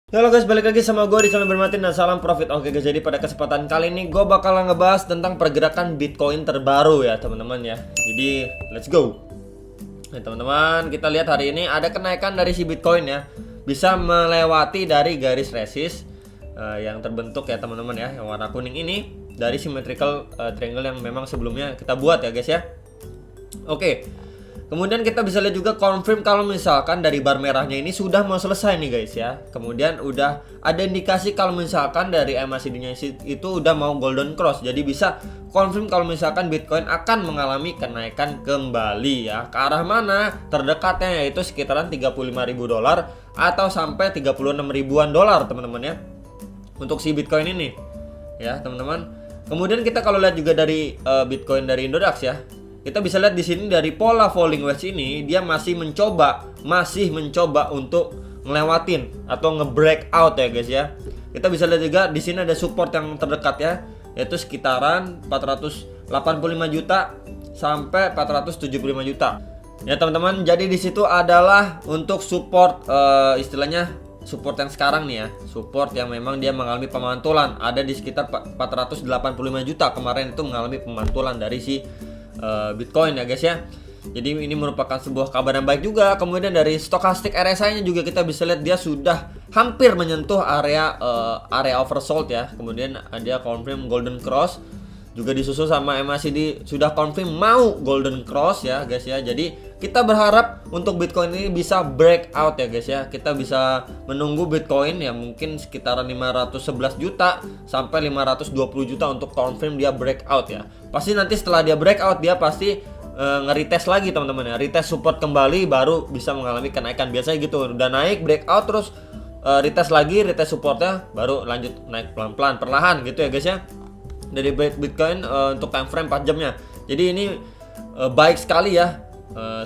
Halo guys, balik lagi sama gue di channel Bermatin dan salam profit. Oke guys, jadi pada kesempatan kali ini gue bakal ngebahas tentang pergerakan Bitcoin terbaru ya teman-teman ya. Jadi let's go. Nah teman-teman, kita lihat hari ini ada kenaikan dari si Bitcoin ya. Bisa melewati dari garis resist yang terbentuk ya teman-teman ya, yang warna kuning ini dari symmetrical triangle yang memang sebelumnya kita buat ya guys ya. Oke. Kemudian kita bisa lihat juga confirm kalau misalkan dari bar merahnya ini sudah mau selesai nih guys ya. Kemudian udah ada indikasi kalau misalkan dari MACD-nya itu udah mau golden cross. Jadi bisa confirm kalau misalkan Bitcoin akan mengalami kenaikan kembali ya. Ke arah mana? Terdekatnya yaitu sekitaran $35.000 atau sampai 36 ribuan dolar teman-teman ya. Untuk si Bitcoin ini ya teman-teman. Kemudian kita kalau lihat juga dari Bitcoin dari Indodax ya. Kita bisa lihat di sini dari pola falling wedge ini dia masih mencoba untuk ngelewatin atau nge-break out ya guys ya. Kita bisa lihat juga di sini ada support yang terdekat ya, yaitu sekitaran 485 juta sampai 475 juta. Ya teman-teman, jadi di situ adalah untuk support istilahnya support yang sekarang nih ya, support yang memang dia mengalami pemantulan ada di sekitar 485 juta. Kemarin itu mengalami pemantulan dari si Bitcoin ya guys ya. Jadi ini merupakan sebuah kabar yang baik juga. Kemudian dari stochastic RSI nya juga kita bisa lihat dia sudah hampir menyentuh area oversold ya. Kemudian dia confirm golden cross, juga disusul sama MACD sudah confirm mau golden cross ya guys ya. Jadi kita berharap untuk Bitcoin ini bisa breakout ya guys ya. Kita bisa menunggu Bitcoin ya mungkin sekitaran 511 juta sampai 520 juta untuk confirm dia breakout ya. Pasti nanti setelah dia breakout dia pasti nge-retest lagi teman-teman ya. Retest support kembali baru bisa mengalami kenaikan. Biasanya gitu. Udah naik breakout terus retest lagi, retest supportnya baru lanjut naik pelan-pelan perlahan gitu ya guys ya. Dari Bitcoin untuk time frame 4 jamnya. Jadi ini baik sekali ya.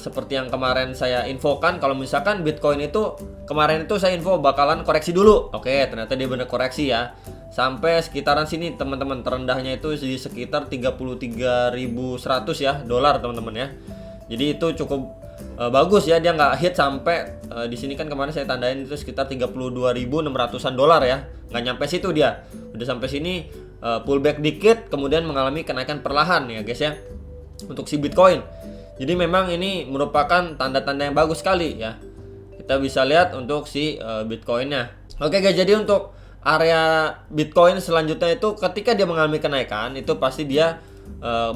Seperti yang kemarin saya infokan, kalau misalkan Bitcoin itu kemarin itu saya info bakalan koreksi dulu. Oke, ternyata dia benar koreksi ya. Sampai sekitaran sini teman-teman, terendahnya itu di sekitar 33.100 ya dolar teman-teman ya. Jadi itu cukup bagus ya, dia nggak hit sampai di sini kan kemarin saya tandain itu sekitar 32.600-an dolar ya. Nggak nyampe situ dia. Udah sampai sini pullback dikit kemudian mengalami kenaikan perlahan ya guys ya untuk si Bitcoin. Jadi memang ini merupakan tanda-tanda yang bagus sekali ya. Kita bisa lihat untuk si Bitcoinnya. Oke guys, jadi untuk area Bitcoin selanjutnya itu ketika dia mengalami kenaikan itu pasti dia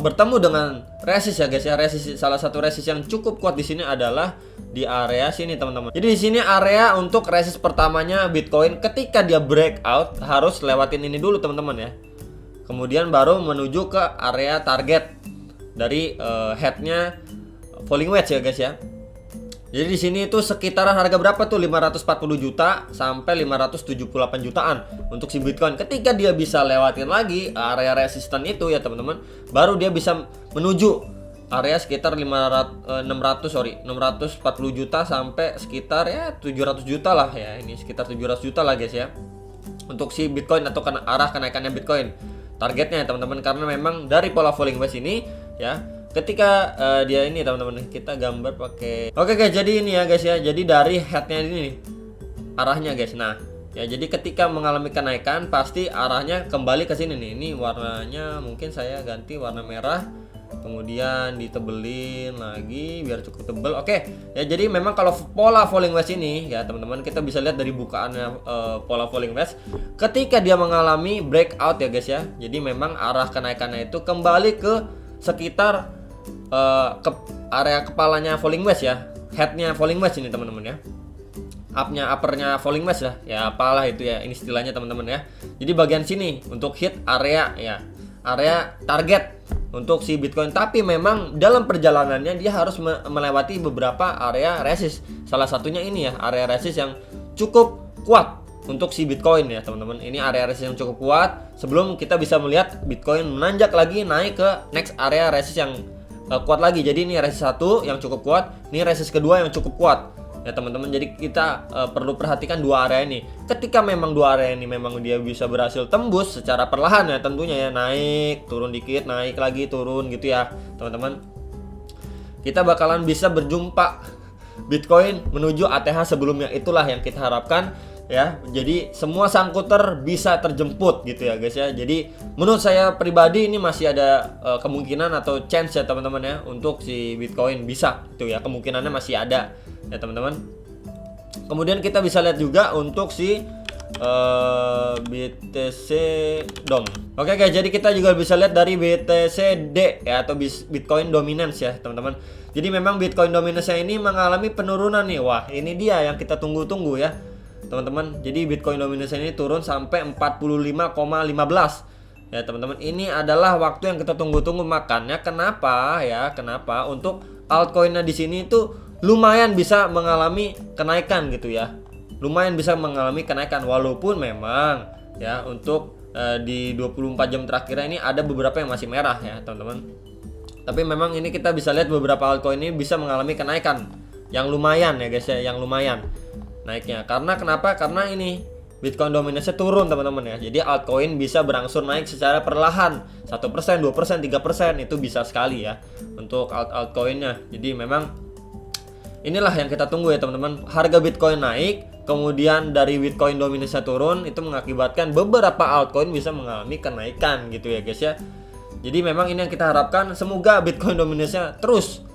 bertemu dengan resist ya guys ya. Resist, salah satu resist yang cukup kuat di sini adalah di area sini teman-teman. Jadi di sini area untuk resist pertamanya Bitcoin ketika dia breakout harus lewatin ini dulu teman-teman ya. Kemudian baru menuju ke area target dari headnya falling wedge ya guys ya. Jadi di sini itu sekitaran harga berapa tuh 540 juta sampai 578 jutaan untuk si Bitcoin. Ketika dia bisa lewatin lagi area resisten itu ya teman-teman, baru dia bisa menuju area sekitar 640 juta sampai sekitar ya 700 juta lah ya. Ini sekitar 700 juta lah guys ya. Untuk si Bitcoin atau arah kenaikannya Bitcoin. Targetnya ya teman-teman, karena memang dari pola falling wedge ini ya. Ketika dia ini teman-teman, kita gambar pakai. Oke guys, jadi ini ya guys ya. Jadi dari headnya ini arahnya guys. Nah, ya jadi ketika mengalami kenaikan pasti arahnya kembali ke sini nih. Ini warnanya mungkin saya ganti warna merah. Kemudian ditebelin lagi biar cukup tebel. Oke, ya jadi memang kalau pola falling wedge ini ya teman-teman, kita bisa lihat dari bukaannya pola falling wedge. Ketika dia mengalami breakout ya guys ya. Jadi memang arah kenaikannya itu kembali ke sekitar ke area kepalanya falling wedge ya, headnya falling wedge ini teman-teman ya, uppernya falling wedge lah ya, apalah itu ya ini istilahnya teman-teman ya. Jadi bagian sini untuk hit area ya, area target untuk si Bitcoin. Tapi memang dalam perjalanannya dia harus melewati beberapa area resist. Salah satunya ini ya, area resist yang cukup kuat untuk si Bitcoin ya teman-teman. Ini area resist yang cukup kuat sebelum kita bisa melihat Bitcoin menanjak lagi naik ke next area resist yang kuat lagi. Jadi ini resist 1 yang cukup kuat, ini resist kedua yang cukup kuat ya teman-teman. Jadi kita perlu perhatikan dua area ini. Ketika memang dua area ini memang dia bisa berhasil tembus secara perlahan ya tentunya ya, naik turun dikit, naik lagi turun gitu ya teman-teman, kita bakalan bisa berjumpa Bitcoin menuju ATH sebelumnya. Itulah yang kita harapkan. ya. Jadi semua sangkuter bisa terjemput gitu ya guys ya. Jadi menurut saya pribadi ini masih ada kemungkinan atau chance ya teman-teman ya untuk si Bitcoin bisa itu ya, kemungkinannya masih ada ya teman-teman. Kemudian kita bisa lihat juga untuk si BTC DOM. Oke guys, jadi kita juga bisa lihat dari BTCD ya, atau Bitcoin Dominance ya teman-teman. Jadi memang Bitcoin Dominance ini mengalami penurunan nih. Wah, ini dia yang kita tunggu-tunggu ya teman-teman. Jadi Bitcoin Dominance ini turun sampai 45,15 ya teman-teman. Ini adalah waktu yang kita tunggu-tunggu. Makanya kenapa ya, kenapa untuk altcoinnya di sini itu lumayan bisa mengalami kenaikan gitu ya. Lumayan bisa mengalami kenaikan walaupun memang ya untuk di 24 jam terakhir ini ada beberapa yang masih merah ya teman-teman. Tapi memang ini kita bisa lihat beberapa altcoin ini bisa mengalami kenaikan yang lumayan ya guys ya, yang lumayan naiknya. Karena kenapa? Karena ini Bitcoin Dominance turun teman-teman ya. Jadi altcoin bisa berangsur naik secara perlahan, 1%, 2%, 3% itu bisa sekali ya untuk altcoinnya. Jadi memang inilah yang kita tunggu ya teman-teman. Harga Bitcoin naik, kemudian dari Bitcoin Dominance turun, itu mengakibatkan beberapa altcoin bisa mengalami kenaikan gitu ya guys ya. Jadi memang ini yang kita harapkan, semoga Bitcoin Dominance terus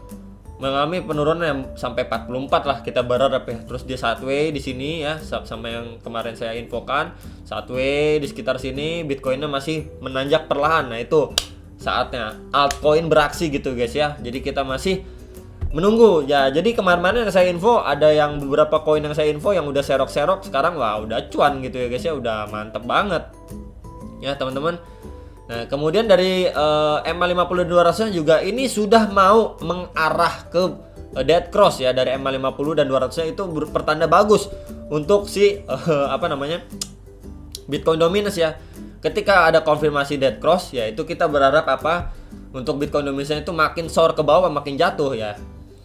mengalami penurunan yang sampai 44 lah kita berharap ya. Terus di sideways di sini ya, sama yang kemarin saya infokan, sideways di sekitar sini Bitcoinnya masih menanjak perlahan. Nah itu saatnya altcoin beraksi gitu guys ya. Jadi kita masih menunggu ya. Jadi kemarin-kemarin yang saya info ada yang beberapa koin yang saya info yang udah serok-serok, sekarang wah udah cuan gitu ya guys ya, udah mantep banget ya teman-teman. Nah kemudian dari MA50 dan 200 juga ini sudah mau mengarah ke dead cross ya. Dari MA50 dan 200 itu pertanda bagus untuk si Bitcoin Dominance ya. Ketika ada konfirmasi dead cross ya, itu kita berharap apa, untuk Bitcoin Dominance itu makin sour ke bawah, makin jatuh ya.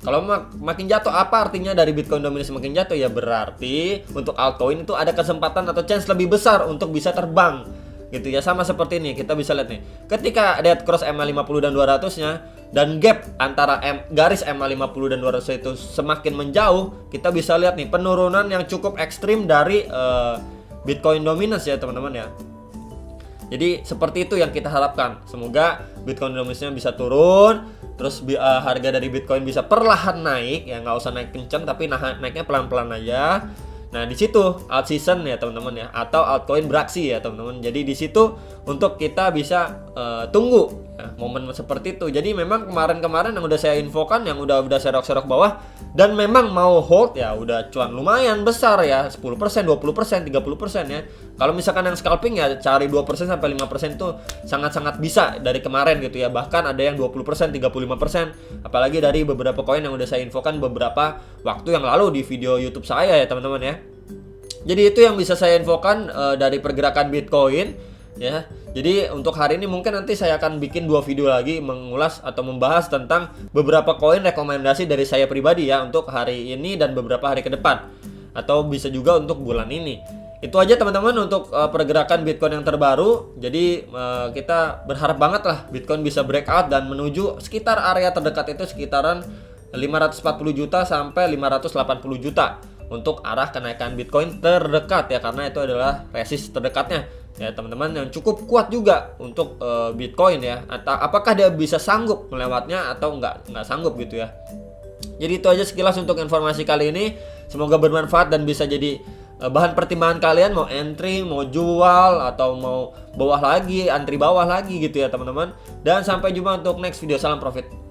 Kalau makin jatuh, apa artinya dari Bitcoin Dominance makin jatuh ya? Berarti untuk altcoin itu ada kesempatan atau chance lebih besar untuk bisa terbang gitu ya. Sama seperti ini, kita bisa lihat nih, ketika dead cross MA50 dan 200 nya dan gap antara garis MA50 dan 200 itu semakin menjauh, kita bisa lihat nih penurunan yang cukup ekstrim dari Bitcoin Dominance ya teman-teman ya. Jadi seperti itu yang kita harapkan. Semoga Bitcoin Dominance-nya bisa turun, terus harga dari Bitcoin bisa perlahan naik ya, nggak usah naik kencang tapi naiknya pelan-pelan aja. Nah di situ alt season ya teman-teman ya, atau altcoin beraksi ya teman-teman. Jadi di situ untuk kita bisa tunggu ya, momen seperti itu. Jadi memang kemarin-kemarin yang udah saya infokan, yang udah serok-serok bawah dan memang mau hold ya, udah cuan lumayan besar ya, 10%, 20%, 30% ya. Kalau misalkan yang scalping ya cari 2% sampai 5% itu sangat-sangat bisa dari kemarin gitu ya. Bahkan ada yang 20%, 35%, apalagi dari beberapa koin yang udah saya infokan beberapa waktu yang lalu di video YouTube saya ya teman-teman ya. Jadi itu yang bisa saya infokan dari pergerakan Bitcoin ya. Jadi untuk hari ini mungkin nanti saya akan bikin 2 video lagi mengulas atau membahas tentang beberapa koin rekomendasi dari saya pribadi ya untuk hari ini dan beberapa hari ke depan, atau bisa juga untuk bulan ini. Itu aja teman-teman untuk pergerakan Bitcoin yang terbaru. Jadi kita berharap banget lah Bitcoin bisa breakout dan menuju sekitar area terdekat itu sekitaran 540 juta sampai 580 juta untuk arah kenaikan Bitcoin terdekat ya, karena itu adalah resist terdekatnya ya teman-teman, yang cukup kuat juga untuk Bitcoin ya. Apakah dia bisa sanggup melewatnya atau nggak sanggup gitu ya. Jadi itu aja sekilas untuk informasi kali ini. Semoga bermanfaat dan bisa jadi bahan pertimbangan kalian mau entry, mau jual, atau mau bawah lagi, antri bawah lagi gitu ya teman-teman. Dan sampai jumpa untuk next video. Salam profit.